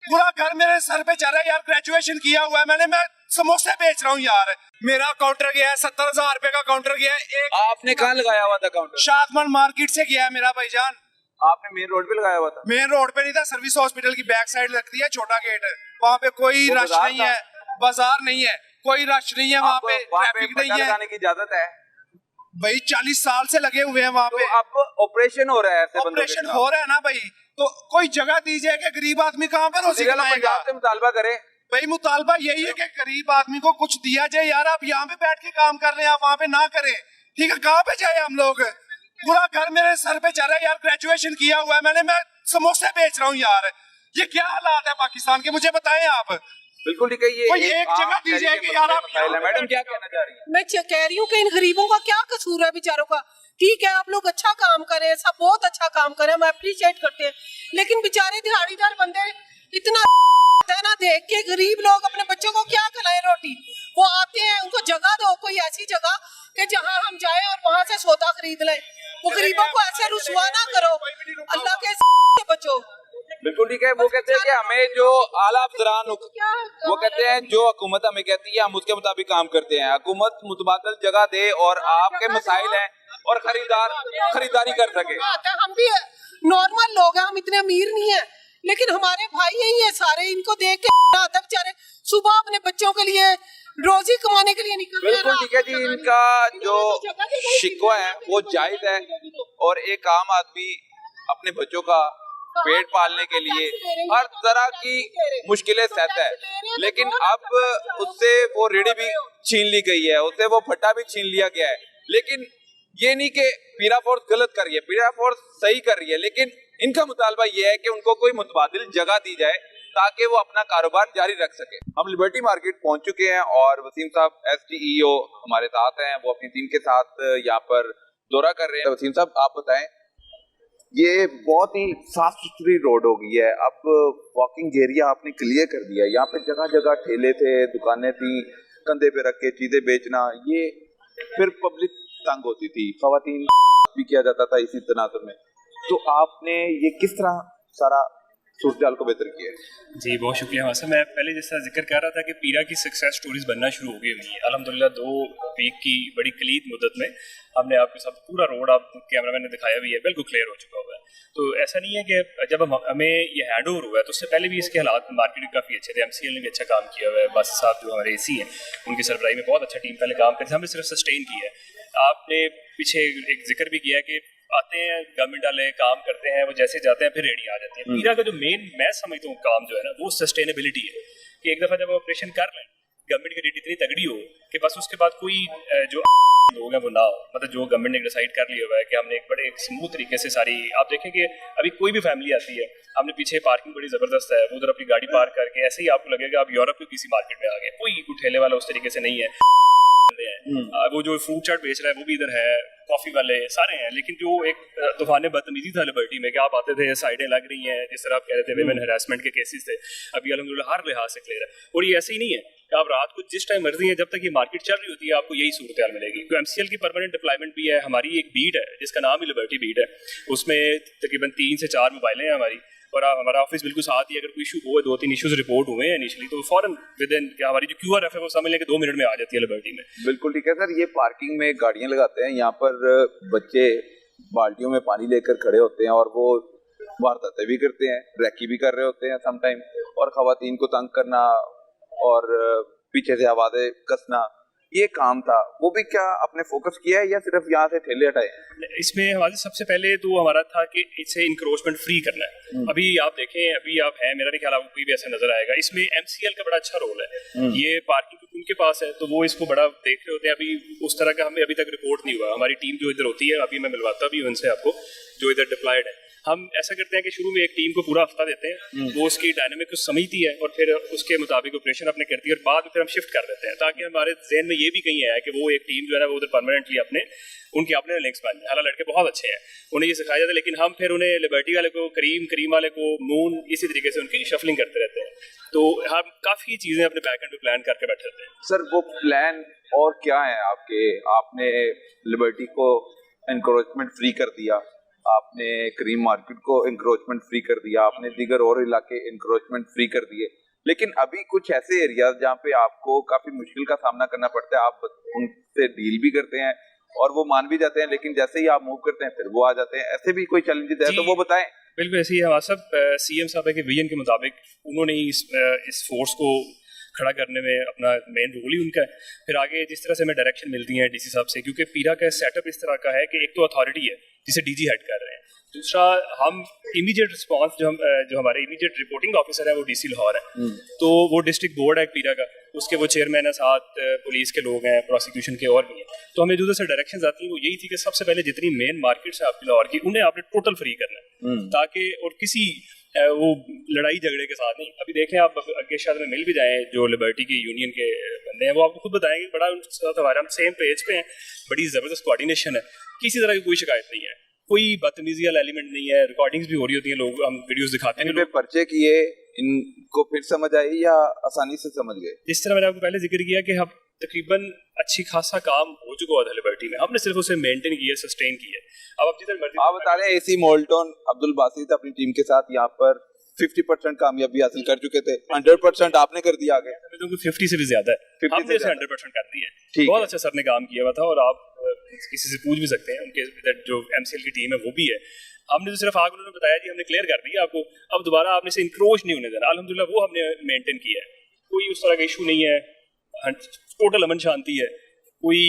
पूरा घर मेरे सर पे चढ़ रहा है यार। ग्रेजुएशन किया हुआ है मैं समोसे बेच रहा हूँ यार। मेरा काउंटर गया है 70,000 रुपए का काउंटर गया है। एक आपने कहाँ लगाया हुआ था काउंटर? शादमन मार्केट से गया है मेरा भाईजान। आपने मेन रोड पे लगाया हुआ था? मेन रोड पे नहीं था, सर्विस हॉस्पिटल की बैक साइड लगती है, छोटा गेट है, वहाँ पे कोई रश नहीं है, बाजार नहीं है, कोई रश नहीं है, वहाँ पे ट्रैफिक नहीं है। लगाने की इजाजत है भाई 40 साल से लगे हुए हैं वहाँ पे। अब ऑपरेशन हो रहा है, ऐसे ऑपरेशन हो रहा है ना भाई, तो कोई जगह दीजिए कि गरीब आदमी कहाँ पे रोजी कमाएगा। से मुतालबा करे भाई, मुतालबा यही है कि गरीब आदमी को कुछ दिया जाए यार। आप यहाँ पे बैठ के काम कर रहे हैं, आप वहाँ पे ना करें, ठीक है? कहाँ पे जाए हम लोग? पूरा घर मेरे सर पे चढ़ रहा है यार। ग्रेजुएशन किया हुआ है मैं समोसे बेच रहा हूँ यार। ये क्या हालात है पाकिस्तान के, मुझे बताएं आप। बिल्कुल ठीक है। ये एक जगह दीजिए कि यार आप। मैडम क्या कहना चाह रही है? मैं कह रही हूँ कि इन गरीबों का क्या कसूर है बेचारों का। ठीक है, आप लोग अच्छा काम करें, सब बहुत अच्छा काम करें, हम अप्रिशिएट करते हैं, लेकिन बेचारे दिहाड़ीदार बंदे इतना है ना, देख के गरीब लोग अपने बच्चों को क्या खिलाएं रोटी। वो आते हैं, उनको जगह दो, कोई ऐसी जगह कि जहाँ हम जाए और वहाँ से सौदा खरीद लें। वो गरीबों को ऐसे रुसवा ना करो, अल्लाह के बचो। बिल्कुल ठीक है। वो कहते हैं कि हमें जो आला अफसरान, वो कहते हैं जो हुकूमत हमें कहती है हम उसके मुताबिक काम करते हैं। हुकूमत मुतबादल जगह दे और आपके मसाइल हैं और खरीदारी कर सके। हम भी नॉर्मल लोग हैं, हम इतने अमीर नहीं है, लेकिन हमारे भाई यही है सारे, इनको देख के आता बेचारे सुबह अपने बच्चों के लिए रोजी कमाने के लिए निकल। बिल्कुल ठीक है जी। इनका जो शिकवा है वो जायज है और एक आम आदमी अपने बच्चों का पेट पालने के लिए हर तरह की मुश्किलें सहता है, लेकिन अब उससे वो रेडी भी छीन ली गई है, उससे वो फट्टा भी छीन लिया गया है। लेकिन ये नहीं कि पीरा फोर्स गलत कर रही है, पीरा फोर्स सही कर रही है, लेकिन इनका मुतालबा ये है कि उनको कोई मुतबादिल जगह दी जाए ताकि वो अपना कारोबार जारी रख सके। हम लिबर्टी मार्केट पहुंच चुके हैं और वसीम साहब SDEO हमारे साथ हैं, वो अपनी टीम के साथ यहाँ पर दौरा कर रहे हैं। वसीम साहब, आप बताएं, ये बहुत ही साफ सुथरी रोड हो गई है, अब वॉकिंग एरिया आपने क्लियर कर दिया है। यहाँ पे जगह जगह ठेले थे, दुकानें थी, कंधे पे रख के चीजें बेचना, ये फिर पब्लिक तंग होती थी, खवातीन भी किया जाता था इसी तनाजुर में। तो आपने ये किस तरह सारा सूरत को बेहतर किया है? जी बहुत शुक्रिया। वहाँ से मैं पहले जैसा जिक्र कर रहा था कि पीरा की सक्सेस स्टोरीज बनना शुरू हो गई हुई है अल्हम्दुलिल्लाह। 2 वीक की बड़ी कलीद मुद्दत में हमने आपके साथ पूरा रोड, आप कैमरामैन ने दिखाया भी है, बिल्कुल क्लियर हो चुका हुआ है। तो ऐसा नहीं है कि जब हमें ये हैंड ओवर हुआ है तो उससे पहले भी इसके हालात मार्केट काफ़ी अच्छे थे। MCL ने भी अच्छा काम किया हुआ है, बस साहब जो हमारे AC हैं उनकी सरबराही में बहुत अच्छा टीम पहले काम करते, हमने सिर्फ सस्टेन किया है। आपने पीछे एक जिक्र भी किया कि आते हैं गवर्नमेंट वाले काम करते हैं, वो जैसे जाते हैं फिर रेडी आ जाते हैं। पीरा का जो मेन मैं समझता हूँ काम जो है ना वो सस्टेनेबिलिटी है, कि एक दफ़ा जब ऑपरेशन कर लें, गवर्नमेंट की रेट इतनी तगड़ी हो कि बस उसके बाद कोई जो लोग हैं वो ना हो। मतलब जो गवर्नमेंट ने डिसाइड कर लिया हुआ है कि हमने एक बड़े एक स्मूथ तरीके से सारी, आप देखें कि अभी कोई भी फैमिली आती है, हमने पीछे पार्किंग बड़ी ज़बरदस्त है, वो उधर अपनी गाड़ी पार्क करके ऐसे ही आपको लगेगा आप यूरोप की किसी मार्केट में आ गए। कोई ठेले वाला उस तरीके से नहीं है। वो जो फ्रूट चाट बेच रहा है वो भी इधर है, कॉफी वाले सारे हैं। लेकिन जो एक तूफान बदतमीजी था लिबर्टी में कि आप आते थे, साइडें लग रही हैं, जिस तरह आप कह रहे थे विमेन हरासमेंट के केसेस थे, अभी अल्हम्दुलिल्लाह हर लिहाज से क्लियर है। और ये ऐसे ही नहीं है कि आप रात को जिस टाइम मर्जी है, जब तक ये मार्केट चल रही होती है आपको यही सूरत हाल मिलेगी। तो MCL की परमानेंट डिप्लॉयमेंट भी है, हमारी एक बीट है जिसका नाम ही लिबर्टी बीट है, उसमें तकरीबन 3 से 4 मोबाइलें हैं हमारी, और हमारा ऑफिस बिल्कुल साथ ही। अगर कोई इशू हुआ, 2-3 इश्यूज रिपोर्ट हुए हैं इनिशियली, तो फौरन विद इन हमारी जो QRF है वो समझ लें कि 2 मिनट में आ जाती है लिबर्टी में। बिल्कुल ठीक है सर। ये पार्किंग में गाड़ियां लगाते हैं, यहाँ पर बच्चे बाल्टियों में पानी लेकर खड़े होते हैं और वो वारदातें भी करते हैं, रैकी भी कर रहे होते हैं समटाइम, और खवातीन को तंग करना और पीछे से आवाजें कसना, ये काम था। वो भी क्या आपने फोकस किया है या सिर्फ यहाँ से ठेले हटाए? इसमें हमारे सबसे पहले तो हमारा था कि इसे इंक्रोचमेंट फ्री करना है। अभी आप देखें, अभी आप हैं, मेरा नहीं ख्याल आपको कोई भी ऐसा नजर आएगा। इसमें MCL का बड़ा अच्छा रोल है। ये पार्किंग उनके पास है तो वो इसको बड़ा देख रहे होते हैं। अभी उस तरह का हमें अभी तक रिपोर्ट नहीं हुआ। हमारी टीम जो इधर होती है, अभी मैं मिलवाता भी हूँ उनसे आपको, जो इधर डिप्लॉयड है। हम ऐसा करते हैं कि शुरू में एक टीम को पूरा हफ्ता देते हैं, वो उसकी डायनामिक को समझती है और फिर उसके मुताबिक ऑपरेशन अपने करती है, और बाद में फिर हम शिफ्ट कर देते हैं, ताकि हमारे जहन में ये भी कहीं है कि वो एक टीम जो है ना वो उधर परमानेंटली अपने उनके अपने लिंक्स बन जाए। हालांकि लड़के बहुत अच्छे हैं, उन्हें ये सिखाया जाता है, लेकिन हम फिर उन्हें लिबर्टी वाले को, करीम वाले को, मून, इसी तरीके से उनकी शफलिंग करते रहते हैं। तो हम काफ़ी चीज़ें अपने बैकएंड पे प्लान करके बैठे रहते हैं। सर वो प्लान और क्या है आपके? आपने लिबर्टी को एनकरेजमेंट फ्री कर दिया, आपने करीम मार्केट को इंक्रोचमेंट फ्री कर दिया, आपने दीगर और इलाके इंक्रोचमेंट फ्री कर दिए, लेकिन अभी कुछ ऐसे एरियाज जहाँ पे आपको काफी मुश्किल का सामना करना पड़ता है। आप उनसे डील भी करते हैं और वो मान भी जाते हैं, लेकिन जैसे ही आप मूव करते हैं फिर वो आ जाते हैं। ऐसे भी कोई चैलेंजेस है तो वो बताएं। बिल्कुल ऐसे ही है सब सीएम साहब के विजन के मुताबिक उन्होंने इस फोर्स को खड़ा करने में अपना मेन रोल ही उनका है। फिर आगे जिस तरह से हमें डायरेक्शन मिलती है डीसी साहब से, क्योंकि पीरा का सेटअप इस तरह का है कि एक तो अथॉरिटी है जिसे डीजी हेड कर रहे हैं, दूसरा हम इमीडिएट रिस्पांस जो हमारे इमीडिएट रिपोर्टिंग ऑफिसर है वो डीसी लाहौर है, तो वो डिस्ट्रिक्ट बोर्ड है पीरा का, उसके वो चेयरमैन है, साथ पुलिस के लोग हैं, प्रोसिक्यूशन के और भी हैं। तो हमें जो से डायरेक्शन आती है वो यही थी कि सबसे पहले जितनी मेन मार्केट्स है आपकी लाहौर की उन्हें आपने टोटल फ्री करना है, ताकि और किसी वो लड़ाई झगड़े के साथ नहीं। अभी देखें आप आगे शायद में मिल भी जाएं जो लिबर्टी के यूनियन के बंदे हैं, वो आपको खुद बताएंगे बड़ा उनके साथ हमारे हम सेम पेज पे हैं, बड़ी जबरदस्त कोऑर्डिनेशन है, किसी तरह की कोई शिकायत नहीं है, कोई बदतमीजी वाला एलिमेंट नहीं है। रिकॉर्डिंग्स भी हो रही होती हैं, लोग हम वीडियोस दिखाते हैं, इन पे पर्चे किए, इनको फिर समझ आई या आसानी से समझ गए? जिस तरह मैंने आपको पहले जिक्र किया कि हम तकरीबन अच्छी खासा काम हो चुका था लिबर्टी में, हमने सिर्फ उसे मेंटेन किया, सस्टेन किया। अब आप जिधर मर्जी आप बता रहे हैं एसी मोल्टन अब्दुल बासित अपनी टीम के साथ यहाँ पर 50% कामयाबी हासिल कर चुके थे, 100% आपने कर दिया आगे। तो 50 से भी ज्यादा है, 50 हमने से 100% कर दिया है। बहुत अच्छा सर ने काम किया हुआ था, और आप किसी से पूछ भी सकते हैं, उनके इधर जो एमसीएल की टीम है वो भी है। हमने तो सिर्फ आगे उन्होंने बताया जी हमने क्लियर कर दिया आपको, अब दोबारा आपने से इंक्रोच नहीं होने देना। अल्हम्दुलिल्लाह वो हमने मेंटेन किया है, कोई उस तरह का इशू नहीं है, टोटल अमन शांति है, कोई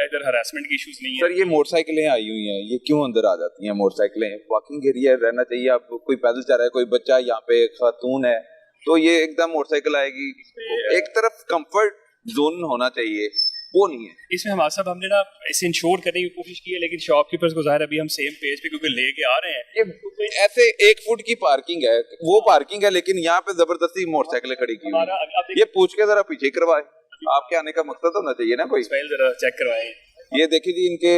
इधर हरासमेंट के इश्यूज नहीं है। सर ये मोटरसाइकिलें आई हुई हैं, ये क्यों अंदर आ जाती हैं मोटरसाइकिलें? वॉकिंग एरिया रहना चाहिए, आप कोई पैदल चल रहा है, कोई बच्चा यहाँ पे खातून है, तो ये एकदम मोटरसाइकिल आएगी, एक तरफ कंफर्ट जोन होना चाहिए, वो नहीं है। इसमें हमारे साहब हमने ना इसे इंश्योर करने की कोशिश की है, लेकिन शॉपकीपर्स को जाहिर अभी हम सेम पेज पे क्योंकि लेके आ रहे हैं। ये ऐसे 1 फुट की पार्किंग है, वो पार्किंग है, लेकिन यहाँ पे जबरदस्ती मोटरसाइकिलें खड़ी की हुई हैं। ये पूछ के जरा पीछे करवाए, आपके आने का मकसद होना चाहिए ना कोई। जरा चेक करवाएं। ये देखिए जी, इनके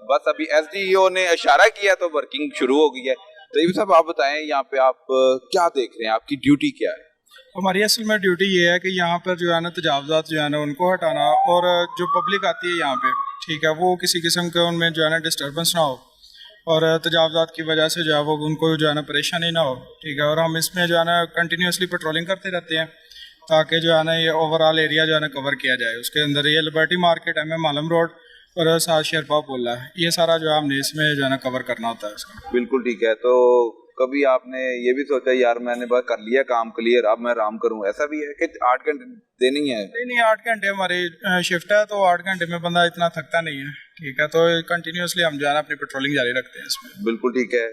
बस अभी एसडीओ ने इशारा किया तो वर्किंग शुरू हो गई है। तो ये सब आप बताएं, यहाँ पे आप क्या देख रहे हैं, आपकी ड्यूटी क्या है? हमारी असल में ड्यूटी ये है कि यहाँ पर जो है ना तजावजात जो है ना उनको हटाना, और जो पब्लिक आती है यहाँ पे, ठीक है, वो किसी किस्म के उनमें जो है ना डिस्टर्बेंस ना हो, और तजावजात की वजह से जो है वो उनको जो है ना परेशानी ना हो, ठीक है। और हम इसमें जो है ना कंटिन्यूसली पेट्रोलिंग करते रहते हैं ताकि जो है ना ये ओवरऑल एरिया जो है ना कवर किया जाए। उसके अंदर ये लिबर्टी मार्केट है, मालम रोड और साथ शेरपा पुल है, ये सारा जो है हमने इसमें जो है ना कवर करना होता है इसका। बिल्कुल ठीक है। तो कभी आपने ये भी सोचा यार मैंने बस कर लिया काम क्लियर, अब मैं आराम करूं, ऐसा भी है कि 8 घंटे देने ही है? नहीं, 8 घंटे हमारी शिफ्ट है, तो 8 घंटे में बंदा इतना थकता नहीं है, ठीक है। तो कंटिन्यूसली हम जो है ना अपनी पेट्रोलिंग जारी रखते हैं इसमें। बिल्कुल ठीक है।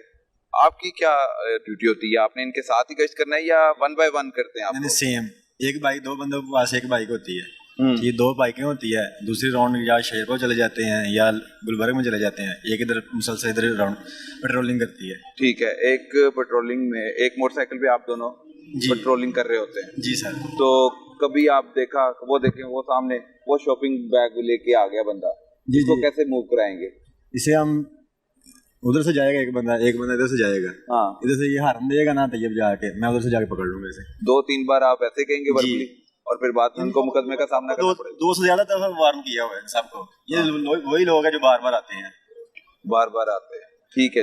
आपकी क्या ड्यूटी होती है? आपने इनके साथ ही गश्त करना है या 1 बाय 1 करते हैं आप? सेम, एक बाइक 2 बंदों के पास एक बाइक होती है, ये 2 बाइकें होती है। दूसरी राउंड या शेरपुर चले जाते हैं या गुलबर्ग में चले जाते हैं, एक इधर मुसलसल इधर राउंड पेट्रोलिंग करती है। ठीक है, एक पेट्रोलिंग में एक मोटरसाइकिल पे आप दोनों पेट्रोलिंग कर रहे होते हैं? जी सर। तो कभी आप देखें वो सामने वो शॉपिंग बैग लेके आ गया बंदा, जिसको कैसे मूव कराएंगे? इसे हम उधर से जाएगा एक बंदा इधर से जाएगा, हाँ इधर से ये हारम देगा ना तैयब जाके, मैं उधर से जाके पकड़ लूंगा इसे। 2-3 बार आप ऐसे कहेंगे वर्बली, और फिर बाद में उनको मुकदमे का सामना करना पड़ेगा। 2 से ज्यादा दफा वार्न किया हुआ है सबको, ये वही लोग हैं जो बार बार आते हैं। ठीक है।